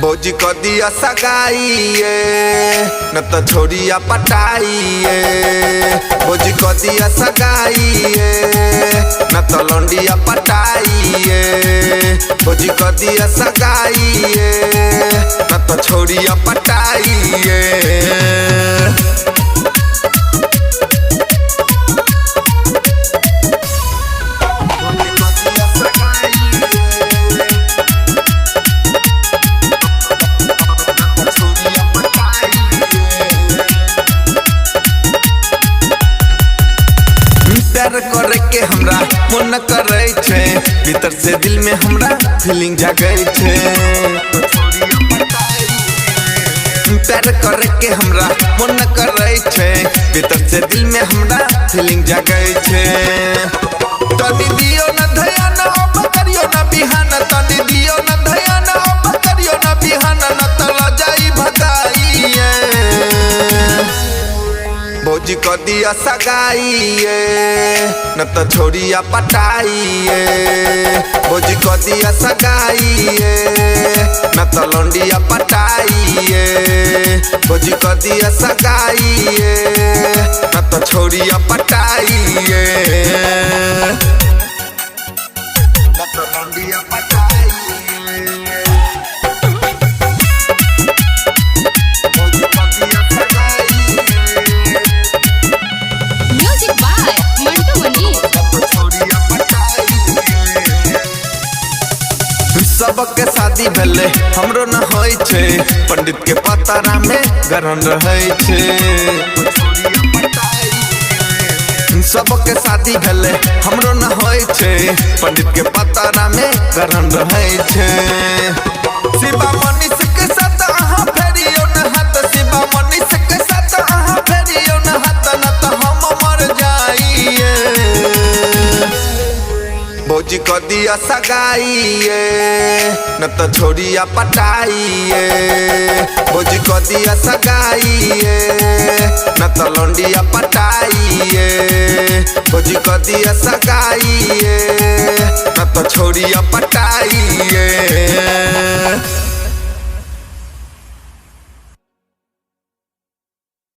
भौजी क दिया सगाइए न तो छोड़िया पटाइए। भौजी क दिया सगाइए न तो लौंडिया पटाइए। भौजी क दिया सगाइए न तो छोड़िया पटाइए। प्यार करे के हमरा मन करे छे, भीतर से दिल में हमरा फीलिंग जागे छे। प्यार करे के हमरा मन करे छे, भीतर से दिल में हमरा फीलिंग जागे छे। तनी दियो न ध्यान अब करियो न बिहान, तनी दियो न ध्यान अब करियो न बिहान, न तो लजाई भगाइए। भौजी क दिया सगाइए न तो छोड़िया पटाइए। भौजी क दिया सगाइए न तो लौंडिया पटाइए। भौजी क दिया सगाइए न तो छोड़िया पटाइए। न तो लौंडिया पटाइए। सबके शादी भेले हमरो न होई छे, पंडित के पतारा में गरम रहे छे। सबके शादी भेले हमरो न होई छे, पंडित के पतारा में गरम रहे छे। शिवा मनीष के साथ अहाँ फेरियो न हाथ, शिवा मनीष के साथ अहाँ फेरियो न हाथ, न तो हम मर जाइए। भौजी क दिया सगाइए न तो छोड़िया पटाइए। भौजी क दिया सगाइए न तो लौंडिया पटाइए। भौजी क दिया सगाइए न तो छोड़िया पटाइए।